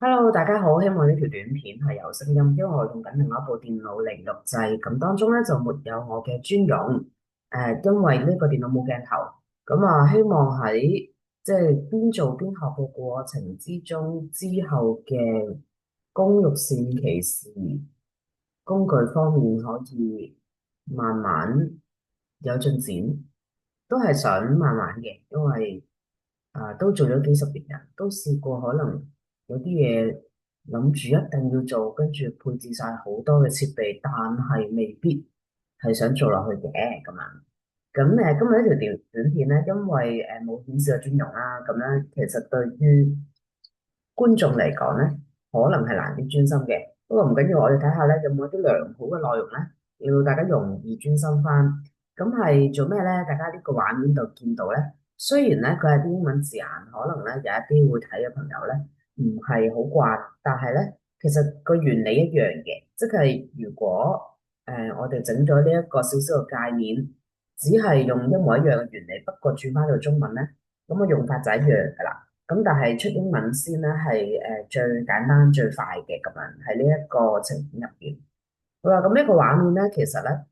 Hello，大家好，希望呢條短片係有聲音，因為我用緊另外一部電腦嚟錄製，咁當中咧就沒有我嘅專用，因為呢個電腦冇鏡頭，咁啊希望喺即係邊做邊學嘅過程之中，之後嘅工欲善其事，工具方面可以慢慢有進展，都係想慢慢嘅，因為都做咗幾十年人，都試過可能有啲嘢諗住一定要做，跟住配置晒好多嘅設備，但係未必係想做落去嘅咁樣。咁今日呢條短片咧，因為冇顯示嘅專用啦，咁咧其實對於觀眾嚟講咧，可能係難啲專心嘅。不過唔緊要，我哋睇下咧有冇一啲良好嘅內容咧，令到大家容易專心翻。咁係做咩咧？大家呢個畫面度見到咧，雖然咧佢係啲英文字眼，可能咧有一啲會睇嘅朋友咧唔係好慣，但係咧其實個原理一樣嘅，即係如果我哋整咗呢一個小小嘅界面，只係用一模一樣嘅原理，不過轉翻到中文咧，咁個用法就一樣噶啦。咁但係出英文先咧係最簡單最快嘅咁樣喺呢一個情景入邊。好啦，咁呢個畫面咧，其實咧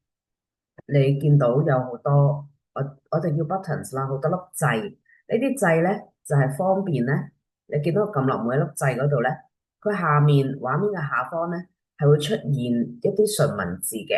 你見到有好多我哋叫 buttons 啦，好多粒掣。呢啲掣咧就係方便咧，你見到撳落每一粒掣嗰度咧，佢下面畫面嘅下方咧係會出現一啲純文字嘅。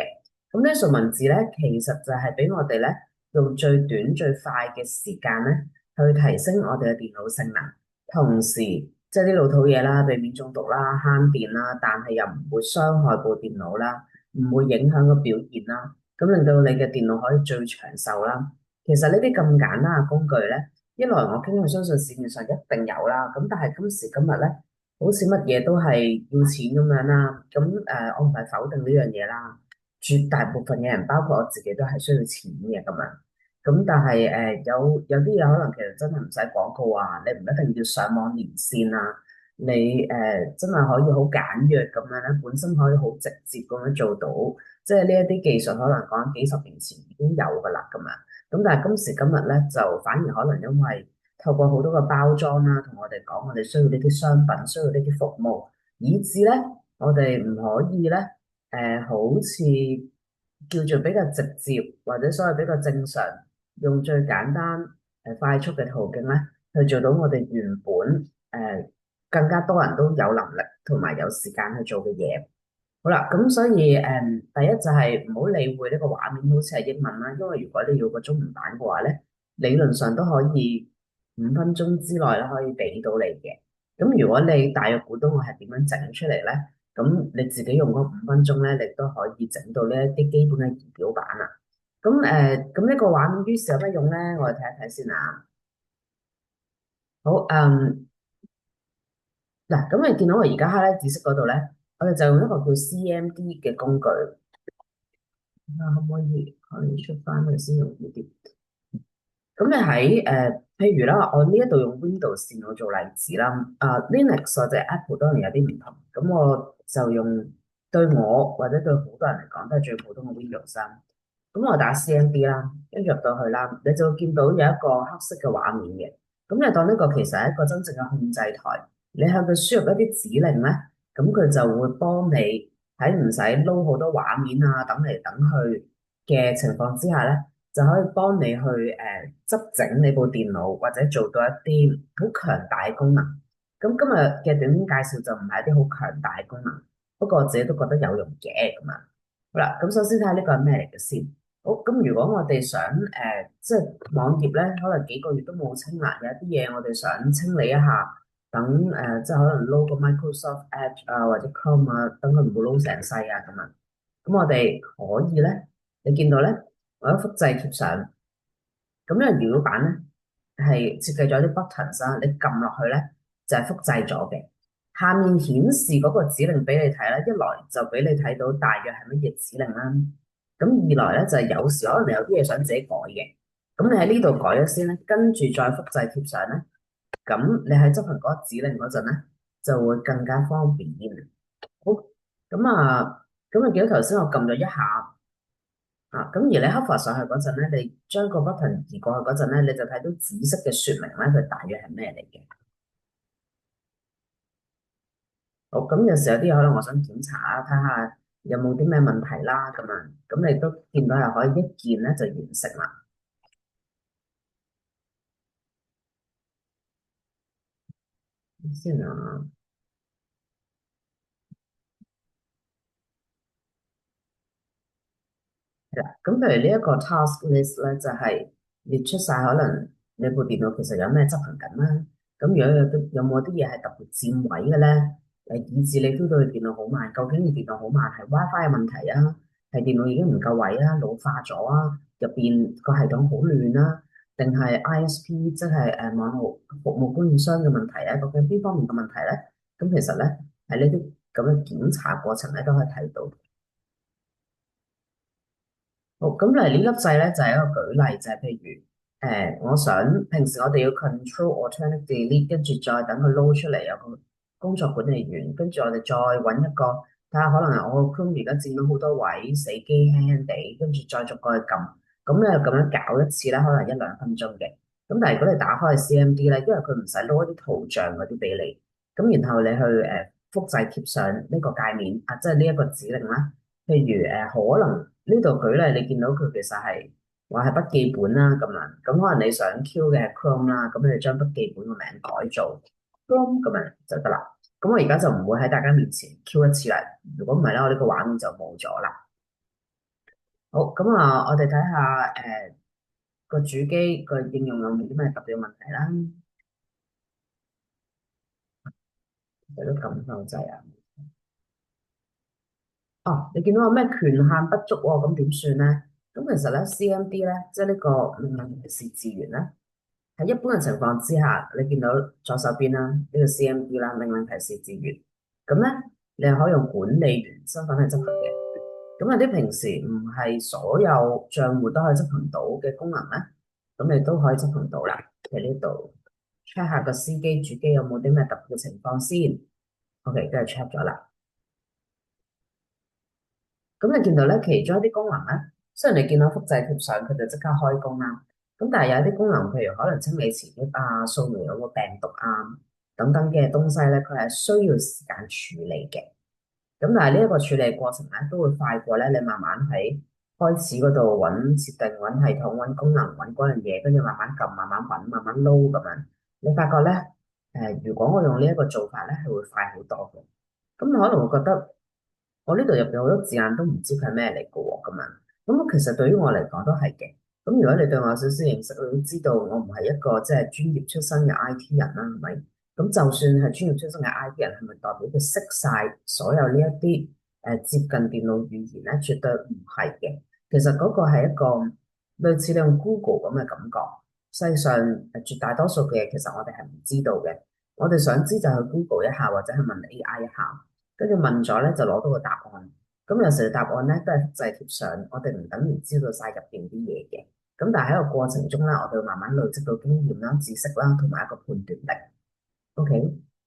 咁呢啲純文字咧，其實就係俾我哋咧用最短最快嘅時間咧。去提升我哋嘅電腦性能，同時即係啲老土嘢啦，避免中毒啦、慳電啦，但係又唔會傷害部電腦啦，唔會影響個表現啦，咁令到你嘅電腦可以最長壽啦。其實呢啲咁簡單嘅工具咧，一來我傾向相信市面上一定有啦，咁但係今時今日咧，好似乜嘢都係要錢咁樣啦。咁我唔係否定呢樣嘢啦，絕大部分嘅人，包括我自己，都係需要錢嘅咁樣。咁但係有啲嘢可能其實真係唔使廣告啊，你唔一定要上網連線啊，你真係可以好簡約咁樣咧，本身可以好直接咁樣做到，即係呢一啲技術可能講幾十年前已經有噶啦咁樣。咁但係今時今日咧，就反而可能因為透過好多嘅包裝啦，同我哋講我哋需要呢啲商品，需要呢啲服務，以致咧我哋唔可以咧好似叫做比較直接或者所謂比較正常。用最簡單快速嘅途徑咧，去做到我哋原本更加多人都有能力同埋有時間去做嘅嘢。好啦，咁所以第一就係唔好理會呢個畫面好似係英文啦，因為如果你要個中文版嘅話咧，理論上都可以5分鐘之內咧可以俾到你嘅。咁如果你大約估到我係點樣整出嚟咧，咁你自己用嗰5分鐘咧，你都可以整到呢一啲基本嘅儀表板啊。咁呢個畫面於是有乜用咧？我哋睇一睇先啊。好，嗱，咁你見到我而家 highlight 紫色嗰度咧，我哋就用一個叫 CMD 嘅工具，可唔可以出翻佢先容易啲？咁你喺譬如啦，我呢一度用 Windows 電腦做例子啦，Linux 或者 Apple 當然有啲唔同，咁我就用對我或者對好多人嚟講都係最普通嘅 Windows 啦。咁我打 CMD 啦，跟住入到去啦，你就會見到有一個黑色嘅畫面嘅。咁你當呢個其實係一個真正嘅控制台，你向佢輸入一啲指令咧，咁佢就會幫你喺唔使撈好多畫面啊，等嚟等去嘅情況之下咧。就可以幫你去執整你部電腦，或者做到一啲好強大嘅功能。咁今日嘅短片介紹就唔係一啲好強大嘅功能，不過我自己都覺得有用嘅咁啊。好啦，咁首先睇下呢個係咩嚟嘅先。好，咁如果我哋想即係網頁咧，可能幾個月都冇清啦，有一啲嘢我哋想清理一下，等即係可能撈個 Microsoft Edge 啊或者 Chrome 啊，等佢唔會撈成世啊咁啊。咁我哋可以咧，你見到咧，我一複製貼上，咁呢個搖搖板咧係設計咗啲 buttons 啦，你撳落去咧就係複製咗嘅。下面顯示嗰個指令俾你睇啦，一來就俾你睇到大約係乜嘢指令啦，咁二來咧就係有時可能你有啲嘢想自己改嘅，咁你喺呢度改咗先咧，跟住再複製貼上咧，咁你喺執行嗰個指令嗰陣咧就會更加方便。好，咁啊記得頭先我撳咗一下。咁而你 hover 上去嗰陣咧，你將個 button 移過去嗰陣咧，你就睇到紫色嘅說明咧，佢大約係咩嚟嘅？好，咁有時有啲嘢可能我想檢查啊，睇下有冇啲咩問題啦，咁樣，咁你都見到係可以一鍵咧就完成啦。先啊。係啦，咁譬如呢一個 task list 咧，就係列出晒可能你部電腦其實有咩執行緊啦。咁如果有冇啲嘢係特別佔位嘅咧，以致你 feel 到你電腦好慢，究竟你電腦好慢係 WiFi 嘅問題啊，係電腦已經唔夠位啊，老化咗啊，入邊個系統好亂啦，定係 ISP 即係網絡服務供應商嘅問題啊？究竟邊方面嘅問題咧？咁其實咧喺呢啲咁嘅檢查過程咧都可以睇到。好，咁嚟呢粒掣咧就係一個舉例，就係譬如我想平時我哋要 control alternate delete，跟住再等佢 load 出嚟有個工作管理員，跟住我哋再揾一個睇下，可能係我個 Chrome 而家佔到好多位，死機輕輕地，跟住再逐個去撳，咁咧咁樣搞一次咧，可能一兩分鐘嘅。咁但係如果你打開 CMD 咧，因為佢唔使 load 一啲圖像嗰啲俾你，咁然後你去複製貼上呢個界面啊，即係呢一個指令啦。譬如可能呢度舉例，你見到佢其實係話係筆記本啦咁樣，咁可能你想 Q 嘅係 Chrome 啦，咁你將筆記本個名改做 Chrome 咁樣就得啦。咁我而家就唔會喺大家面前 Q 一次啦，如果唔係咧，我呢個畫面就冇咗啦。好，咁啊，我哋睇下個主機個應用有冇啲咩特別問題啦，有啲感受掣啊。哦，你見到有咩權限不足喎？咁點算咧？咁其實咧，CMD 咧，即係呢個命令提示字元咧。喺一般嘅情況之下，你見到左手邊啦，呢個 CMD 啦，命令提示字元，咁咧你係可以用管理員身份去執行嘅。咁有啲平時唔係所有賬戶都可以執行到嘅功能咧，咁你都可以執行到啦。喺呢度 check 下個司機主機有冇啲咩特別嘅情況先。OK，跟住 check 咗啦。咁你見到咧，其中一啲功能咧，雖然你見到複製貼上，佢就即刻開工啦。咁但係有一啲功能，譬如可能清理前一啊、掃描有個病毒啊等等嘅東西咧，佢係需要時間處理嘅。咁但係呢一個處理過程咧，都會快過咧，你慢慢喺開始嗰度揾設定、揾系統、揾功能、揾嗰樣嘢，跟住慢慢撳、慢慢揾、慢慢撈咁樣。你發覺咧，如果我用呢一個做法咧，係會快好多嘅。咁你可能會覺得。我呢度入邊好多字眼都唔知佢係咩嚟嘅喎，咁樣咁其實對於我嚟講都係嘅。咁如果你對我有少少認識，你都知道我唔係一個即係專業出身嘅 IT 人啦，係咪？咁就算係專業出身嘅 IT 人，係咪代表佢識晒所有呢一啲接近電腦語言咧？絕對唔係嘅。其實嗰個係一個類似你用 Google 咁嘅感覺。世界上絕大多數嘅嘢其實我哋係唔知道嘅。我哋想知就去 Google 一下，或者係問 AI 一下。跟住問咗咧，就攞到個答案。咁有時答案咧都係複製貼上，我哋唔等於知道晒入邊啲嘢嘅。咁但係喺個過程中咧，我哋會慢慢累積到經驗啦、知識啦，同埋一個判斷力。OK，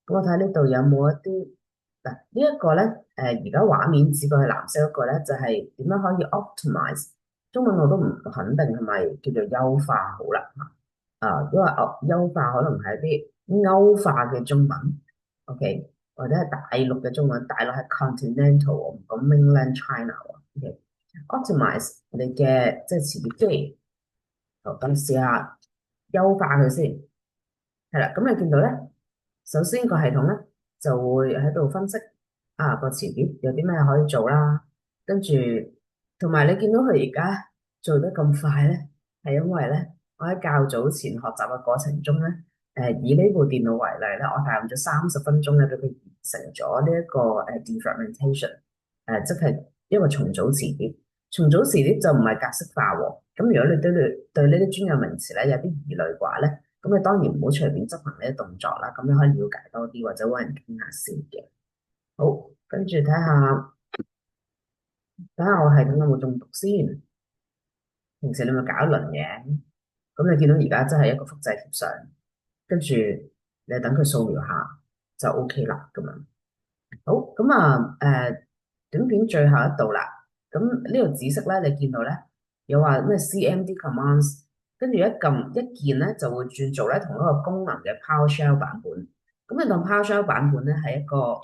咁我睇呢度有冇一啲嗱呢一個咧？而家畫面指過係藍色嗰個咧，就係點樣可以 optimize？中文我都唔肯定係咪叫做優化好啦嚇。因為優化可能係一啲歐化嘅中文。OK。或者係大陸嘅中文，大陸係 continental，我唔講 mainland China 喎。OK，optimize 你嘅即係詞語機，好，咁試下優化佢先。係啦，咁你見到咧，首先個系統咧就會喺度分析個詞語有啲咩可以做啦，跟住同埋你見到佢而家做得咁快咧，係因為咧我喺較早前學習嘅過程中咧，以呢部電腦為例咧，我大用咗30分鐘咧，俾佢完成咗呢一個defragmentation，即係一個重組詞典。重組詞典就唔係格式化喎。咁如果你對呢啲專有名詞咧有啲疑慮嘅話咧，咁你當然唔好隨便執行呢啲動作啦。咁你可以了解多啲，或者揾人傾下先嘅。好，跟住睇下我系統有冇中毒先。平時你咪搞一輪嘅，咁你見到而家真係一個複製貼上，跟住你等佢掃描下就 OK 啦，咁樣。好，咁短片最後一度啦。咁呢個紫色咧，你見到咧有話咩 CMD commands，跟住一撳一鍵咧就會轉做咧同一個功能嘅 PowerShell 版本。咁你當 PowerShell 版本咧係一個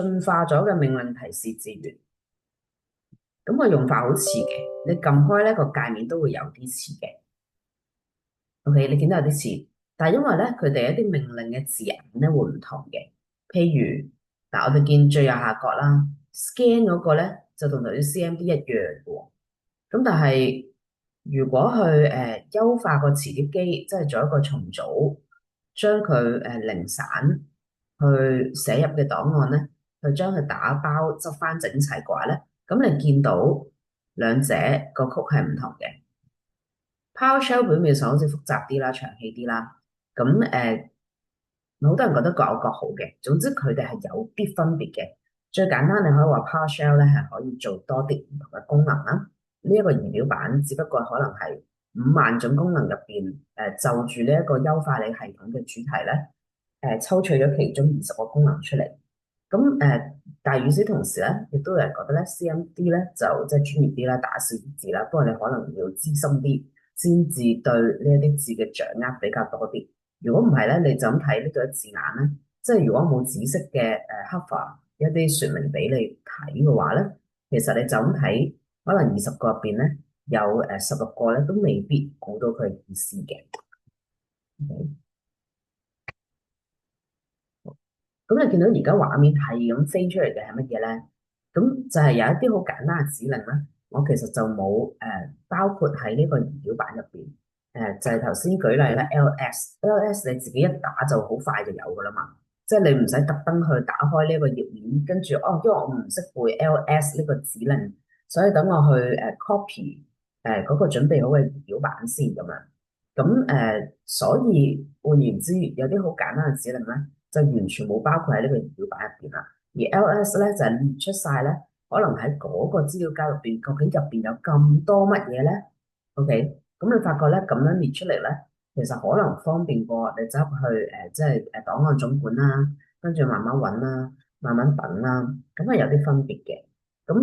進化咗嘅命令提示字元。咁個用法好似嘅，你撳開咧個界面都會有啲似嘅。OK，你見到有啲似，但係因為咧佢哋一啲命令嘅字眼咧會唔同嘅。譬如嗱，我哋見最右下角啦，scan 嗰個咧就同頭先 CMD 一樣嘅喎。咁但係如果去優化個磁碟機，即係做一個重組，將佢零散去寫入嘅檔案咧，去將佢打包執翻整齊嘅話咧，咁你見到兩者個曲係唔同嘅。PowerShell 表面上好似複雜啲啦，長氣啲啦，咁好多人覺得各有各好嘅。總之佢哋係有啲分別嘅。最簡單，你可以話 PowerShell 咧係可以做多啲唔同嘅功能啦。呢一個儀表板只不過可能係5萬種功能入邊，就住呢一個優化你系統嘅主題咧，抽取咗其中20個功能出嚟。咁但係與此同時咧，亦都有人覺得咧，CMD 咧就即係專業啲啦，打少啲字啦。不過你可能要資深啲，先至對呢一啲字嘅掌握比較多啲。如果唔係咧，你就咁睇呢度嘅字眼咧，即係如果冇紫色嘅cover 一啲説明俾你睇嘅話咧，其實你就咁睇，可能20個入邊咧有16個咧都未必估到佢意思嘅。Okay? 咁你見到而家畫面係咁飛出嚟嘅係乜嘢咧？咁就係有一啲好簡單嘅指令啦。我其實就冇包括喺呢個儀表板入邊。就係頭先舉例啦，LS 你自己一打就好快就有噶啦嘛。即係你唔使特登去打開呢個頁面，跟住因為我唔識背 LS 呢個指令，所以等我去copy 嗰個準備好嘅儀表板先咁樣。咁所以換言之，有啲好簡單嘅指令咧，就完全冇包括喺呢個儀表板入邊啦。而 LS 咧就係列出晒咧，可能喺嗰個資料夾入邊，究竟入邊有咁多乜嘢咧？OK，咁你發覺咧咁樣列出嚟咧，其實可能方便過你走入去即係檔案總管啦，跟住慢慢揾啦，慢慢等啦，咁係有啲分別嘅。咁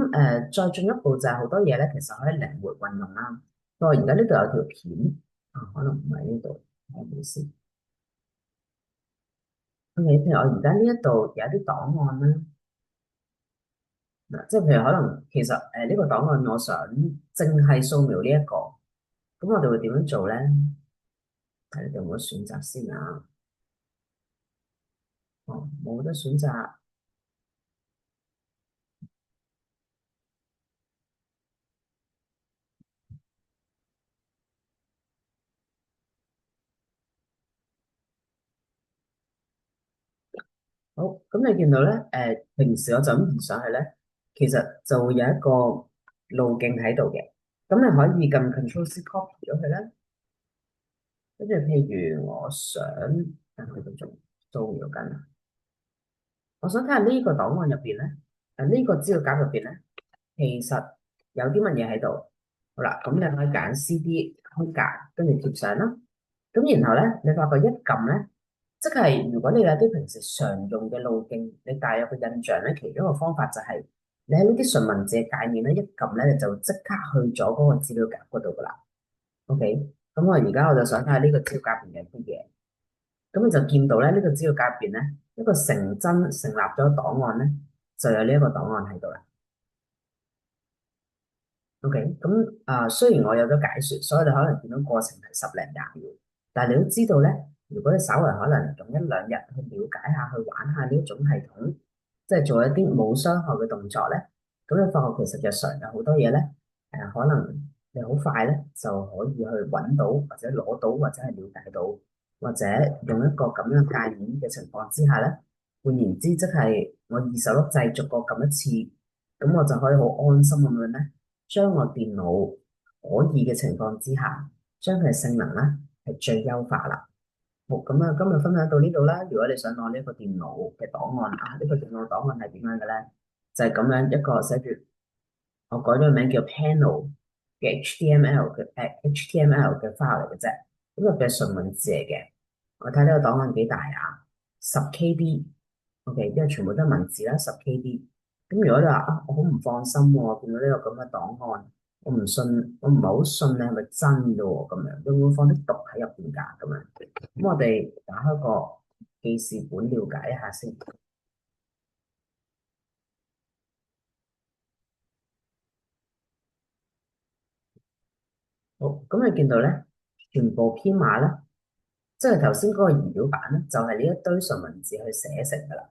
再進一步就係好多嘢咧，其實可以靈活運用啦。我而家呢度有條片可能唔喺呢度，我冇事。OK，譬如我而家呢一度有一啲檔案啦。嗱，即係譬如可能其實呢個檔案我想淨係掃描呢一個，咁我哋會點樣做咧？睇你有冇得選擇先啊？哦，冇得選擇。好，咁你見到咧，平時我就咁移上去咧，其實就會有一個路徑喺度嘅。咁你可以撳 Control+C copy 咗佢咧，跟住譬如我想，等佢繼續掃描緊。我想睇下呢個檔案入邊咧，呢個資料夾入邊咧，其實有啲乜嘢喺度？好啦，咁你可以揀 CD 空格，跟住貼上啦。咁然後咧，你發覺一撳咧，即係如果你有啲平時常用嘅路徑，你大約嘅印象咧，其中一個方法就係你喺呢啲純文字嘅界面咧，一撳咧，你就即刻去咗嗰個資料夾嗰度噶啦。OK，咁我而家就想睇下呢個資料夾入邊嘅啲嘢。咁你就見到咧，呢個資料夾入邊咧，一個成真成立咗檔案咧，就有呢一個檔案喺度啦。OK，咁雖然我有咗解說，所以你可能見到過程係10零20秒，但係你都知道咧，如果你稍為可能用1兩日去了解下、去玩下呢一種系統，即係做一啲冇傷害嘅動作咧，咁你發覺其實日常有好多嘢咧，可能你好快咧就可以去揾到或者攞到或者係了解到，或者用一個咁樣界面嘅情況之下咧，換言之，即係我20粒掣逐個撳一次，咁我就可以好安心咁樣咧。將我電腦可以嘅情況之下，將佢嘅性能咧係最優化啦。好，咁啊，今日分享到呢度啦。如果你想攞呢一個電腦嘅檔案呢個電腦檔案係點樣嘅咧？就係咁樣一個寫住，我改咗個名叫 panel 嘅 HTML 嘅HTML 嘅 file 嚟嘅啫。咁入邊係純文字嚟嘅。我睇呢個檔案幾大啊？10 KB。OK，因為全部都係文字啦，10 KB。咁如果你話我好唔放心喎，見到呢個咁嘅檔案，我唔信，我唔係好信你係咪真嘅喎？咁樣會唔會放啲毒喺入邊㗎？咁樣，咁我哋打開個記事本了解一下先。好，咁你見到咧，全部編碼咧，即係頭先嗰個儀表板咧，就係呢一堆純文字去寫成噶啦。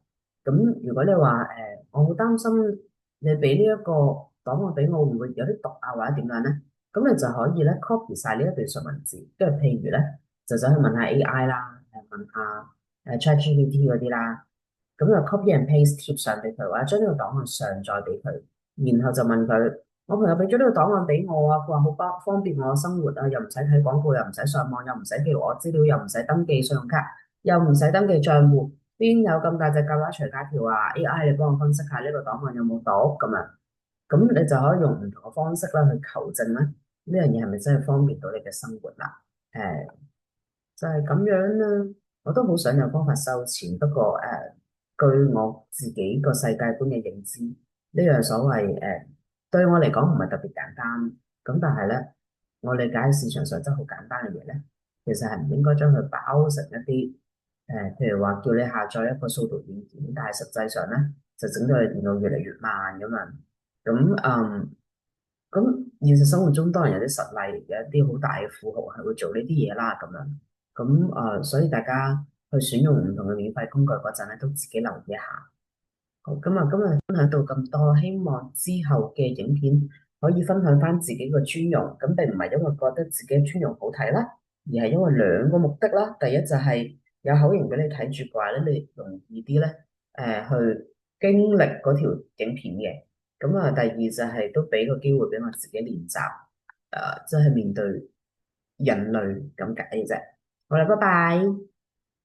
咁如果你話我好擔心你俾呢一個檔案俾我，會唔會有啲毒啊，或者點樣咧？咁你就可以咧 copy 晒呢一段純文字，跟住譬如咧就走去問下 AI 啦，問下ChatGPT 嗰啲啦，咁就 copy and paste 貼上俾佢，或者將呢個檔案上載俾佢，然後就問佢。我朋友俾咗呢個檔案俾我啊，佢話好方便我生活啊，又唔使睇廣告，又唔使上網，又唔使記錄我資料，又唔使登記信用卡，又唔使登記賬戶，邊有咁大隻蛤乸隨街跳啊？AI 你幫我分析下呢個檔案有冇毒咁樣，咁你就可以用唔同嘅方式啦去求證咧，呢樣嘢係咪真係方便到你嘅生活啦？誒、就係咁樣啦。我都好想有方法收錢，不過據我自己個世界觀嘅認知，呢樣所謂對我嚟講唔係特別簡單。咁但係咧，我理解市場上真係好簡單嘅嘢咧，其實係唔應該將佢包成一啲譬如話叫你下載一個數獨軟件，但係實際上咧就整到你電腦越嚟越慢咁樣。咁現實生活中當然有啲實例，有一啲好大嘅富豪係會做呢啲嘢啦，咁樣。所以大家去選用唔同嘅免費工具嗰陣咧，都自己留意一下。好，咁啊，今日分享到咁多，希望之後嘅影片可以分享翻自己個專用，咁並唔係因為覺得自己嘅專用好睇啦，而係因為兩個目的啦。第一就係有口型俾你睇住嘅話咧，你容易啲咧，去經歷嗰條影片嘅。咁啊，第二就係都俾個機會俾我自己練習，即係面對人類咁解嘅啫。好啦，拜拜。